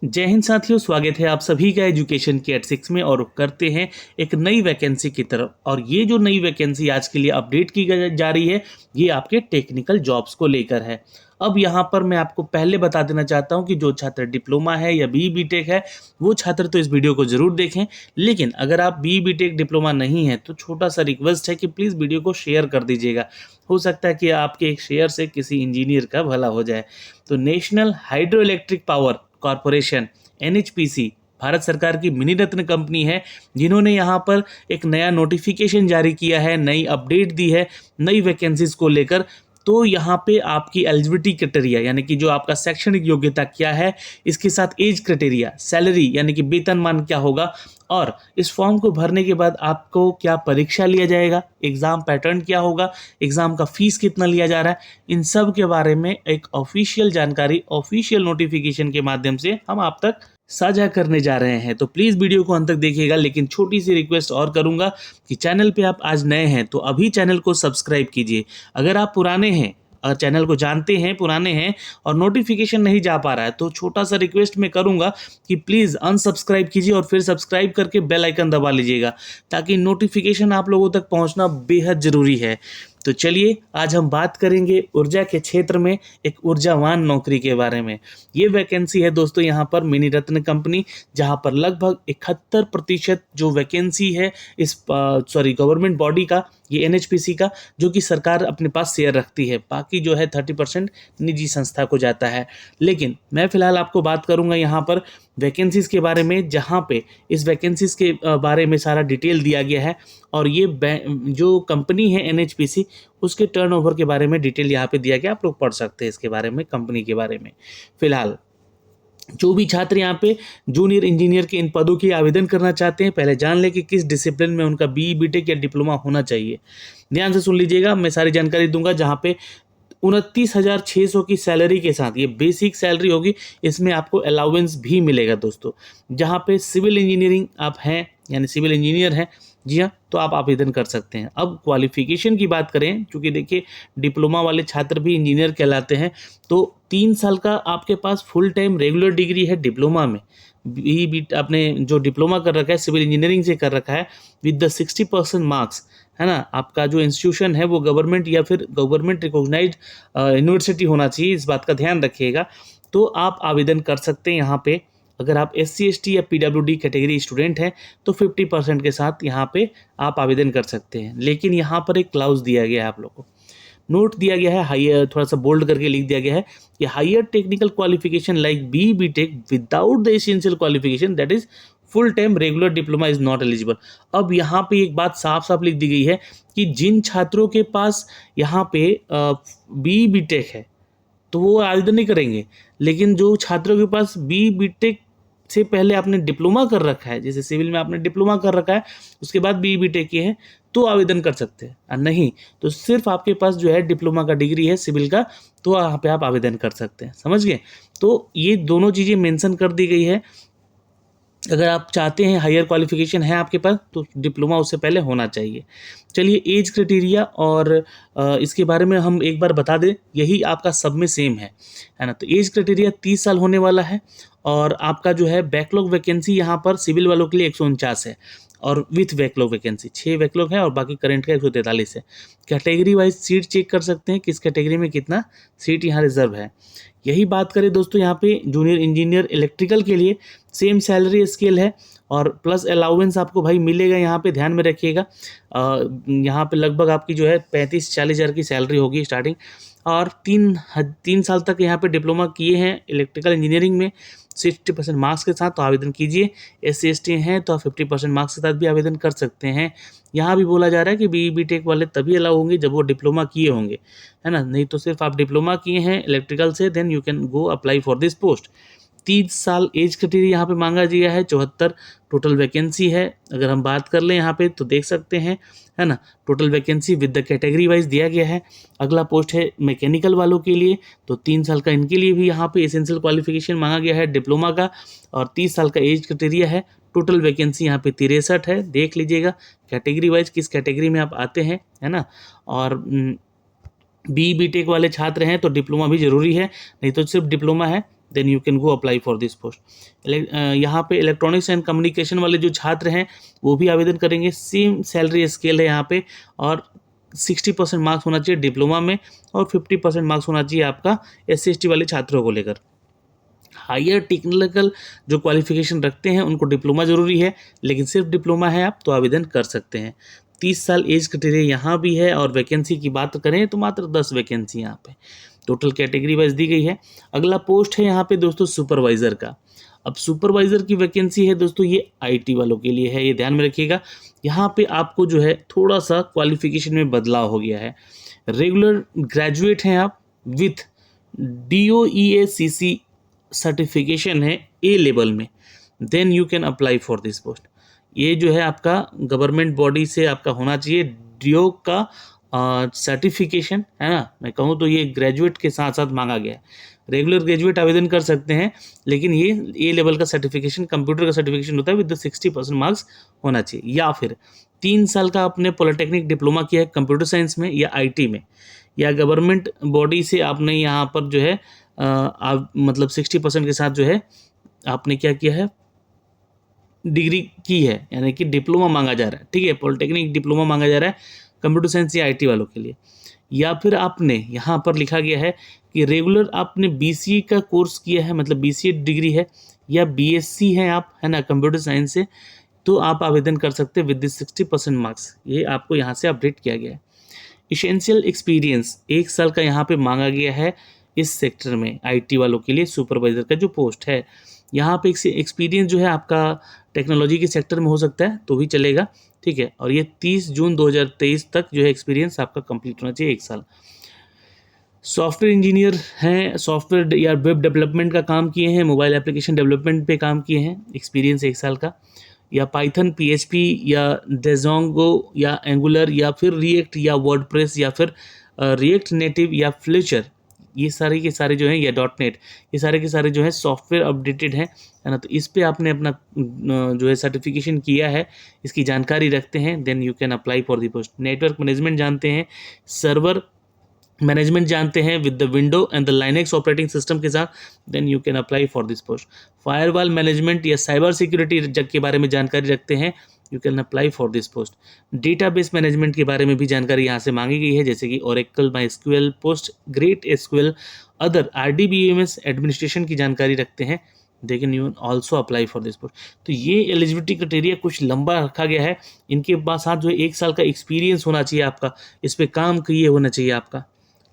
जय हिंद साथियों, स्वागत है आप सभी का एजुकेशन के एट 6 में। और करते हैं एक नई वैकेंसी की तरफ। और ये जो नई वैकेंसी आज के लिए अपडेट की जा रही है, ये आपके टेक्निकल जॉब्स को लेकर है। अब यहाँ पर मैं आपको पहले बता देना चाहता हूँ कि जो छात्र डिप्लोमा है या बी टेक है, वो छात्र तो इस वीडियो को जरूर देखें। लेकिन अगर आप बी टेक डिप्लोमा नहीं है तो छोटा सा रिक्वेस्ट है कि प्लीज़ वीडियो को शेयर कर दीजिएगा। हो सकता है कि आपके एक शेयर से किसी इंजीनियर का भला हो जाए। तो national hydro electric power corporation NHPC Bharat सरकार की मिनी रत्न कंपनी है, जिन्होंने यहाँ पर एक नया नोटिफिकेशन जारी किया है, नई अपडेट दी है नई वैकेंसीज को लेकर। तो यहाँ पे आपकी एलिजिबिलिटी क्राइटेरिया यानी कि जो आपका शैक्षणिक योग्यता क्या है, इसके साथ एज क्राइटेरिया, सैलरी यानी कि वेतनमान क्या होगा, और इस फॉर्म को भरने के बाद आपको क्या परीक्षा लिया जाएगा, एग्ज़ाम पैटर्न क्या होगा, एग्ज़ाम का फीस कितना लिया जा रहा है, इन सब के बारे में एक ऑफिशियल जानकारी ऑफिशियल नोटिफिकेशन के माध्यम से हम आप तक साझा करने जा रहे हैं। तो प्लीज़ वीडियो को अंत तक देखिएगा। लेकिन छोटी सी रिक्वेस्ट और करूंगा कि चैनल पे आप आज नए हैं तो अभी चैनल को सब्सक्राइब कीजिए। अगर आप पुराने हैं और चैनल को जानते हैं, पुराने हैं और नोटिफिकेशन नहीं जा पा रहा है, तो छोटा सा रिक्वेस्ट मैं करूंगा कि प्लीज़ अनसब्सक्राइब कीजिए और फिर सब्सक्राइब करके बेल आइकन दबा लीजिएगा, ताकि नोटिफिकेशन आप लोगों तक पहुंचना बेहद ज़रूरी है। तो चलिए आज हम बात करेंगे ऊर्जा के क्षेत्र में एक ऊर्जावान नौकरी के बारे में। ये वैकेंसी है दोस्तों यहाँ पर मिनी रत्न कंपनी, जहाँ पर लगभग 71% जो वैकेंसी है इस गवर्नमेंट बॉडी का, ये NHPC का, जो कि सरकार अपने पास शेयर रखती है। बाकी जो है 30% निजी संस्था को जाता है। लेकिन मैं फिलहाल आपको बात करूंगा यहाँ पर वैकेंसीज के बारे में, जहाँ पे इस वैकेंसीज के बारे में सारा डिटेल दिया गया है। और ये जो कंपनी है NHPC, उसके टर्नओवर के बारे में डिटेल यहाँ पे दिया गया, आप लोग पढ़ सकते हैं इसके बारे में, कंपनी के बारे में। फिलहाल जो भी छात्र यहाँ पे जूनियर इंजीनियर के इन पदों के आवेदन करना चाहते हैं, पहले जान लें कि किस डिसिप्लिन में उनका बी टेक या डिप्लोमा होना चाहिए। ध्यान से सुन लीजिएगा, मैं सारी जानकारी दूंगा। जहाँ पे 29,600 की सैलरी के साथ, ये बेसिक सैलरी होगी, इसमें आपको अलाउंस भी मिलेगा दोस्तों। जहाँ पे सिविल इंजीनियरिंग आप हैं यानी सिविल इंजीनियर हैं, जी हाँ, तो आप आवेदन कर सकते हैं। अब क्वालिफिकेशन की बात करें, क्योंकि देखिए डिप्लोमा वाले छात्र भी इंजीनियर कहलाते हैं, तो 3 साल का आपके पास फुल टाइम रेगुलर डिग्री है डिप्लोमा में। आपने जो डिप्लोमा कर रखा है सिविल इंजीनियरिंग से कर रखा है विद द 60% मार्क्स, है ना। आपका जो इंस्टीट्यूशन है वो गवर्नमेंट या फिर गवर्नमेंट रिकॉग्नाइज्ड यूनिवर्सिटी होना चाहिए, इस बात का ध्यान रखिएगा। तो आप आवेदन कर सकते हैं यहाँ पे। अगर आप SC ST या PWD कैटेगरी स्टूडेंट हैं तो 50% के साथ यहाँ पे आप आवेदन कर सकते हैं। लेकिन यहाँ पर एक क्लाउज दिया गया है, आप लोगों को नोट दिया गया है, हायर, थोड़ा सा बोल्ड करके लिख दिया गया है कि higher technical qualification like B tech without the essential qualification that is full time regular diploma is not eligible. अब यहाँ पे एक बात साफ साफ लिख दी गई है कि जिन छात्रों के पास यहाँ पे बी टेक है तो वो आवेदन नहीं करेंगे। लेकिन जो छात्रों के पास बी टेक से पहले आपने डिप्लोमा कर रखा है, जैसे सिविल में आपने डिप्लोमा कर रखा है, उसके बाद बी टेक किए हैं, तो आवेदन कर सकते हैं। और नहीं तो सिर्फ आपके पास जो है डिप्लोमा का डिग्री है सिविल का, तो यहाँ पे आप आवेदन कर सकते हैं। समझ गए? तो ये दोनों चीज़ें मेंशन कर दी गई है। अगर आप चाहते हैं हायर क्वालिफिकेशन है आपके पास तो डिप्लोमा उससे पहले होना चाहिए। चलिए एज क्राइटेरिया और इसके बारे में हम एक बार बता दें, यही आपका सब में सेम है ना। तो एज क्राइटेरिया 30 साल होने वाला है। और आपका जो है बैकलॉग वैकेंसी यहाँ पर सिविल वालों के लिए 149 है, और विथ बैकलॉग वैकेंसी 6 बैकलॉग है, और बाकी करंट का 143 है। कैटेगरी वाइज सीट चेक कर सकते हैं किस कैटेगरी में कितना सीट यहाँ रिजर्व है। यही बात करें दोस्तों यहाँ पे जूनियर इंजीनियर इलेक्ट्रिकल के लिए सेम सैलरी स्केल है, और प्लस अलाउंस आपको भाई मिलेगा। यहाँ पे ध्यान में रखिएगा, यहाँ पे लगभग आपकी जो है 35-40 हज़ार की सैलरी होगी स्टार्टिंग। और 3 साल तक यहाँ पे डिप्लोमा किए हैं इलेक्ट्रिकल इंजीनियरिंग में 60% मार्क्स के साथ, तो आवेदन कीजिए। SC ST हैं तो आप 50% मार्क्स के साथ भी आवेदन कर सकते हैं। यहाँ भी बोला जा रहा है कि बी टेक वाले तभी अलाउ होंगे जब वो डिप्लोमा किए होंगे, है ना। नहीं तो सिर्फ आप डिप्लोमा किए हैं इलेक्ट्रिकल से, then you can go apply for this post. 30 साल एज क्राइटेरिया यहाँ पे मांगा गया है। 74 टोटल वैकेंसी है। अगर हम बात कर लें यहाँ पे तो देख सकते हैं, है ना, total vacancy with the category wise दिया गया है। अगला पोस्ट है मैकेनिकल वालों के लिए, तो 3 साल का इनके लिए भी यहाँ पे एसेंशियल क्वालिफिकेशन मांगा गया है डिप्लोमा का, और 30 साल का एज क्राइटेरिया है। टोटल वैकेंसी यहाँ पे 63 है। देख लीजिएगा कैटेगरी वाइज किस कैटेगरी में आप आते हैं, है ना। और बी टेक वाले छात्र हैं तो डिप्लोमा भी ज़रूरी है, नहीं तो सिर्फ डिप्लोमा है then you can go apply for this post. यहाँ पे इलेक्ट्रॉनिक्स एंड कम्युनिकेशन वाले जो छात्र हैं वो भी आवेदन करेंगे। सेम सैलरी स्केल है यहाँ पे, और 60% मार्क्स होना चाहिए डिप्लोमा में, और 50% मार्क्स होना चाहिए आपका SC/ST वाले छात्रों को लेकर। हायर टेक्निकल जो क्वालिफिकेशन रखते हैं उनको डिप्लोमा जरूरी है, लेकिन सिर्फ डिप्लोमा है आप तो आवेदन कर सकते हैं। 30 साल एज क्राइटेरिया यहाँ भी है, और वैकेंसी की बात करें तो मात्र 10 वैकेंसी यहाँ पे टोटल कैटेगरी वाइज दी गई है। अगला पोस्ट है यहाँ पे दोस्तों सुपरवाइजर का। अब सुपरवाइजर की वैकेंसी है दोस्तों, ये IT वालों के लिए है, ये ध्यान में रखिएगा। यहाँ पे आपको जो है थोड़ा सा क्वालिफिकेशन में बदलाव हो गया है। रेगुलर ग्रेजुएट हैं आप विथ DOEACC सर्टिफिकेशन है A लेवल में, then you can apply for this post. ये जो है आपका गवर्नमेंट बॉडी से आपका होना चाहिए DO का सर्टिफिकेशन, है ना। मैं कहूँ तो ये ग्रेजुएट के साथ साथ मांगा गया है। रेगुलर ग्रेजुएट आवेदन कर सकते हैं, लेकिन ये A लेवल का सर्टिफिकेशन, कंप्यूटर का सर्टिफिकेशन होता है विद 60% मार्क्स होना चाहिए। या फिर 3 साल का आपने पॉलिटेक्निक डिप्लोमा किया है कंप्यूटर साइंस में या IT में, या गवर्नमेंट बॉडी से आपने यहाँ पर जो है आप मतलब 60% के साथ जो है आपने क्या किया है, डिग्री की है, यानी कि डिप्लोमा मांगा जा रहा है, ठीक है, पॉलिटेक्निक डिप्लोमा मांगा जा रहा है कंप्यूटर साइंस या IT वालों के लिए। या फिर आपने यहाँ पर लिखा गया है कि रेगुलर आपने BCA का कोर्स किया है, मतलब BCA डिग्री है, या BSc है आप, है ना, कंप्यूटर साइंस से, तो आप आवेदन कर सकते हैं विद 60% मार्क्स। ये आपको यहाँ से अपडेट किया गया है। इसेंशियल एक्सपीरियंस 1 साल का यहाँ पे मांगा गया है इस सेक्टर में IT वालों के लिए। सुपरवाइजर का जो पोस्ट है यहाँ पे एक्सपीरियंस जो है आपका टेक्नोलॉजी के सेक्टर में हो सकता है तो भी चलेगा, ठीक है। और ये 30 जून 2023 तक जो है एक्सपीरियंस आपका कंप्लीट होना चाहिए 1 साल। सॉफ्टवेयर इंजीनियर हैं, सॉफ्टवेयर या वेब डेवलपमेंट का काम किए हैं, मोबाइल एप्लीकेशन डेवलपमेंट पे काम किए हैं, एक्सपीरियंस 1 साल का। या पाइथन, PHP या डेजोंगो या एंगुलर या फिर रिएक्ट या वर्डप्रेस या फिर रिएक्ट नेटिव या फ्लेचर, ये सारे के सारे जो हैं, या .NET, ये सारे के सारे जो है सॉफ्टवेयर अपडेटेड हैं, है ना। तो इस पे आपने अपना जो है सर्टिफिकेशन किया है, इसकी जानकारी रखते हैं, then you can apply for the post. Network management जानते हैं, सर्वर मैनेजमेंट जानते हैं with the window and the Linux operating system के साथ, then you can apply for this post. Firewall management या साइबर सिक्योरिटी जग के बारे में जानकारी रखते हैं, you can apply for this post. Database management के बारे में भी जानकारी यहाँ से मांगी गई है, जैसे कि Oracle, MySQL, post great SQL, other RDBMS administration की जानकारी रखते हैं, they can you also apply for this post. तो ये एलिजिबिलिटी क्राइटेरिया कुछ लंबा रखा गया है। इनके बाद साथ जो है 1 साल का एक्सपीरियंस होना चाहिए आपका, इस पर काम किए होना चाहिए आपका।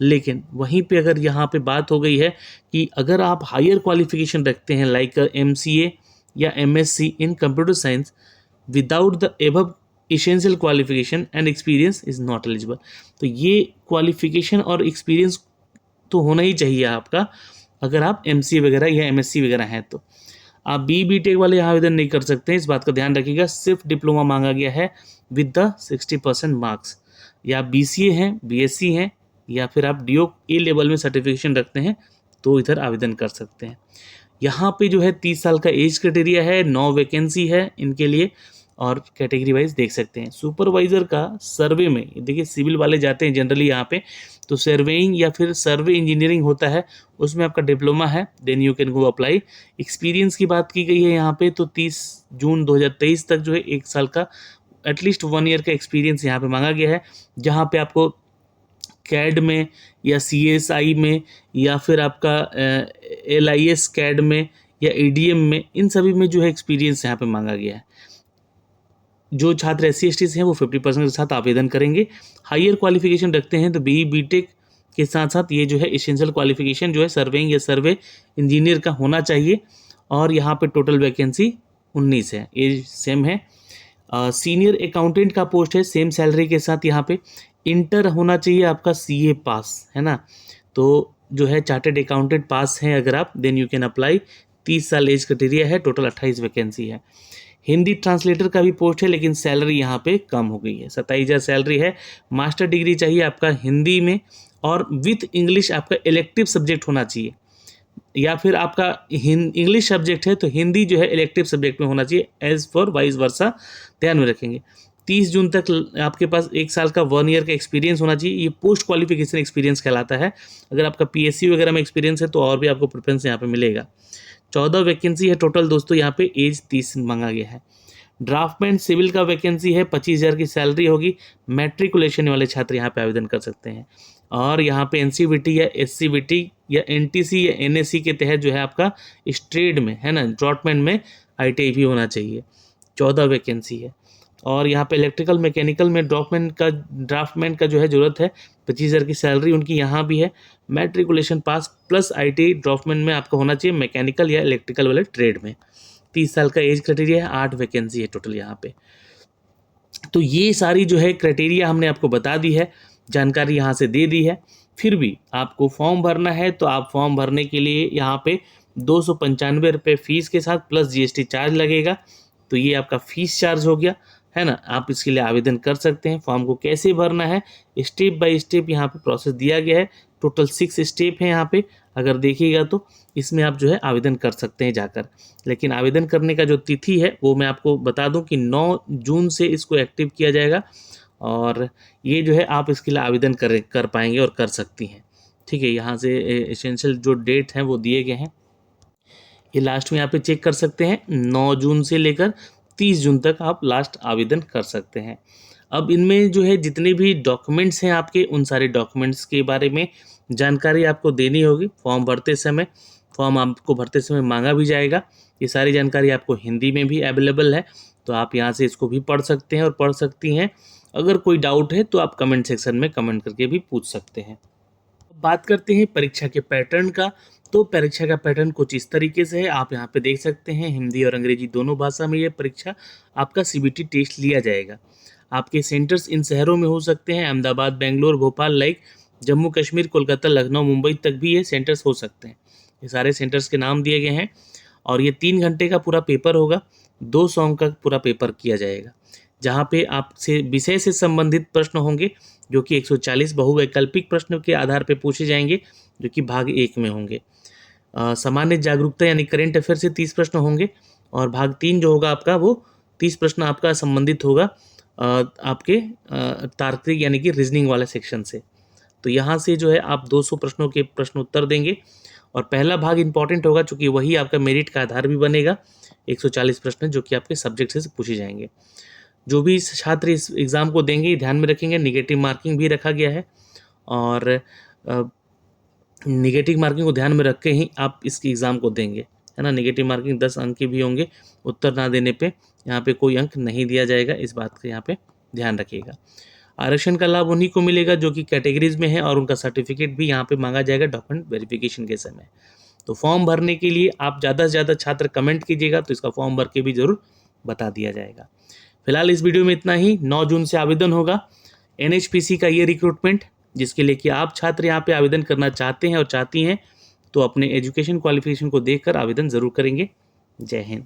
लेकिन वहीं पे अगर यहाँ पे बात हो गई है कि अगर आप हायर क्वालिफिकेशन रखते हैं लाइक MCA या MSc in computer science without the above essential qualification and experience is not eligible. तो ये क्वालिफिकेशन और एक्सपीरियंस तो होना ही चाहिए आपका, अगर आप MCA वगैरह या MSc वगैरह हैं तो। आप BTech वाले यहाँ आवेदन नहीं कर सकते हैं, इस बात का ध्यान रखिएगा। सिर्फ डिप्लोमा मांगा गया है विद द 60% मार्क्स। या BCA हैं, BSc हैं, या फिर आप DO A लेवल में सर्टिफिकेशन रखते हैं तो इधर आवेदन कर सकते हैं। यहाँ पे जो है 30 साल का एज क्राइटेरिया है, 9 वैकेंसी है इनके लिए, और कैटेगरी वाइज देख सकते हैं। सुपरवाइजर का सर्वे में देखिए, सिविल वाले जाते हैं जनरली यहाँ पे, तो सर्वेइंग या फिर सर्वे इंजीनियरिंग होता है, उसमें आपका डिप्लोमा है, then you can go apply. Experience की बात की गई है यहाँ पे, तो 30 जून 2023 तक जो है 1 साल का एटलीस्ट 1 ईयर का एक्सपीरियंस यहाँ पे मांगा गया है, जहाँ पे आपको CAD में या CSI में या फिर आपका LIS CAD में या ADM में, इन सभी में जो है एक्सपीरियंस यहाँ पे मांगा गया है। जो छात्र SC/ST हैं वो 50% के साथ आवेदन करेंगे। हायर क्वालिफिकेशन रखते हैं तो BTech के साथ साथ ये जो है एसेंशियल क्वालिफिकेशन जो है सर्वेइंग या सर्वे इंजीनियर का होना चाहिए। और यहाँ पे टोटल वैकेंसी 19 है, एज सेम है। सीनियर अकाउंटेंट का पोस्ट है, सेम सैलरी के साथ। यहाँ पे इंटर होना चाहिए आपका CA पास, है ना। तो जो है चार्टेड अकाउंटेंट पास हैं अगर आप, देन यू कैन अप्लाई। 30 साल एज क्राइटेरिया है, टोटल 28 वैकेंसी है। हिंदी ट्रांसलेटर का भी पोस्ट है, लेकिन सैलरी यहाँ पे कम हो गई है, 27,000 सैलरी है। मास्टर डिग्री चाहिए आपका हिंदी में, और विथ इंग्लिश आपका इलेक्टिव सब्जेक्ट होना चाहिए, या फिर आपका इंग्लिश सब्जेक्ट है तो हिंदी जो है इलेक्टिव सब्जेक्ट में होना चाहिए, एज फॉर वाइस वर्सा, ध्यान में रखेंगे। 30 जून तक आपके पास 1 साल का 1 ईयर का एक्सपीरियंस होना चाहिए। ये पोस्ट क्वालिफिकेशन एक्सपीरियंस कहलाता है। अगर आपका पीएससी वगैरह में एक्सपीरियंस है तो और भी आपको प्रेफरेंस यहाँ पे मिलेगा। 14 वैकेंसी है टोटल दोस्तों, यहाँ पे एज 30 मांगा गया है। ड्राफ्टमैन सिविल का वैकेंसी है, 25,000 की सैलरी होगी। मैट्रिकुलेशन वाले छात्र यहाँ पे आवेदन कर सकते हैं। और यहाँ पे एनसीवीटी या एससीवीटी या एनटीसी या एनएससी के तहत जो है आपका इस ट्रेड में है ना, ड्राफ्टमैन में आईटीआई भी होना चाहिए। 14 वैकेंसी है। और यहाँ पे इलेक्ट्रिकल मैकेनिकल में ड्राफ्टमैन का जो है ज़रूरत है। 25,000 की सैलरी उनकी यहाँ भी है। मैट्रिकुलेशन पास प्लस आईटीआई ड्राफ्टमैन में आपका होना चाहिए मैकेनिकल या इलेक्ट्रिकल वाले ट्रेड में। 30 साल का एज क्राइटेरिया है। 8 वैकेंसी है टोटल यहाँ पे। तो ये सारी जो है क्राइटेरिया हमने आपको बता दी है, जानकारी यहाँ से दे दी है। फिर भी आपको फॉर्म भरना है तो आप फॉर्म भरने के लिए यहाँ पे 295 रुपये फीस के साथ प्लस जीएसटी चार्ज लगेगा। तो ये आपका फीस चार्ज हो गया है ना। आप इसके लिए आवेदन कर सकते हैं। फॉर्म को कैसे भरना है स्टेप बाय स्टेप यहाँ पे प्रोसेस दिया गया है। टोटल 6 स्टेप है यहाँ पे, अगर देखिएगा तो इसमें आप जो है आवेदन कर सकते हैं जाकर। लेकिन आवेदन करने का जो तिथि है वो मैं आपको बता दूं कि 9 जून से इसको एक्टिव किया जाएगा। और ये जो है आप इसके लिए आवेदन कर पाएंगे और कर सकती हैं। ठीक है, यहाँ से एसेंशियल जो डेट हैं वो दिए गए हैं। ये लास्ट में यहाँ पे चेक कर सकते हैं। 9 जून से लेकर 30 जून तक आप लास्ट आवेदन कर सकते हैं। अब इनमें जो है जितने भी डॉक्यूमेंट्स हैं आपके, उन सारे डॉक्यूमेंट्स के बारे में जानकारी आपको देनी होगी। फॉर्म भरते समय, फॉर्म आपको भरते समय मांगा भी जाएगा। ये सारी जानकारी आपको हिंदी में भी अवेलेबल है, तो आप यहाँ से इसको भी पढ़ सकते हैं और पढ़ सकती हैं। अगर कोई डाउट है तो आप कमेंट सेक्शन में कमेंट करके भी पूछ सकते हैं। बात करते हैं परीक्षा के पैटर्न का। तो परीक्षा का पैटर्न कुछ इस तरीके से है, आप यहाँ पे देख सकते हैं। हिंदी और अंग्रेजी दोनों भाषा में ये परीक्षा आपका सीबीटी टेस्ट लिया जाएगा। आपके सेंटर्स इन शहरों में हो सकते हैं, अहमदाबाद, बेंगलोर, भोपाल, लाइक जम्मू कश्मीर, कोलकाता, लखनऊ, मुंबई तक भी ये सेंटर्स हो सकते हैं। ये सारे सेंटर्स के नाम दिए गए हैं। और ये 3 घंटे का पूरा पेपर होगा। 2 सॉन्ग का पूरा पेपर किया जाएगा, जहाँ पे आपसे विषय से संबंधित प्रश्न होंगे जो कि 140 बहुवैकल्पिक प्रश्न के आधार पर पूछे जाएंगे, जो कि भाग 1 में होंगे। सामान्य जागरूकता यानी करेंट अफेयर से 30 प्रश्न होंगे। और भाग 3 जो होगा आपका, वो 30 प्रश्न आपका संबंधित होगा आपके तार्किक यानी कि रीजनिंग वाले सेक्शन से। तो यहाँ से जो है आप 200 प्रश्नों के प्रश्न उत्तर देंगे। और पहला भाग इंपॉर्टेंट होगा चूँकि वही आपका मेरिट का आधार भी बनेगा। 140 प्रश्न जो कि आपके सब्जेक्ट से पूछे जाएंगे। जो भी छात्र इस एग्ज़ाम को देंगे ध्यान में रखेंगे, निगेटिव मार्किंग भी रखा गया है। और निगेटिव मार्किंग को ध्यान में रख के ही आप इसकी एग्ज़ाम को देंगे, है ना। निगेटिव मार्किंग 10 अंक की भी होंगे। उत्तर ना देने पे यहाँ पे कोई अंक नहीं दिया जाएगा, इस बात का यहाँ पे ध्यान रखिएगा। आरक्षण का लाभ उन्हीं को मिलेगा जो कि कैटेगरीज में है, और उनका सर्टिफिकेट भी यहाँ पे मांगा जाएगा डॉक्यूमेंट वेरिफिकेशन के समय। तो फॉर्म भरने के लिए आप ज़्यादा से ज़्यादा छात्र कमेंट कीजिएगा, तो इसका फॉर्म भर के भी ज़रूर बता दिया जाएगा। फिलहाल इस वीडियो में इतना ही। 9 जून से आवेदन होगा एनएचपीसी का ये रिक्रूटमेंट, जिसके लिए कि आप छात्र यहाँ पे आवेदन करना चाहते हैं और चाहती हैं, तो अपने एजुकेशन क्वालिफिकेशन को देखकर आवेदन ज़रूर करेंगे। जय हिंद।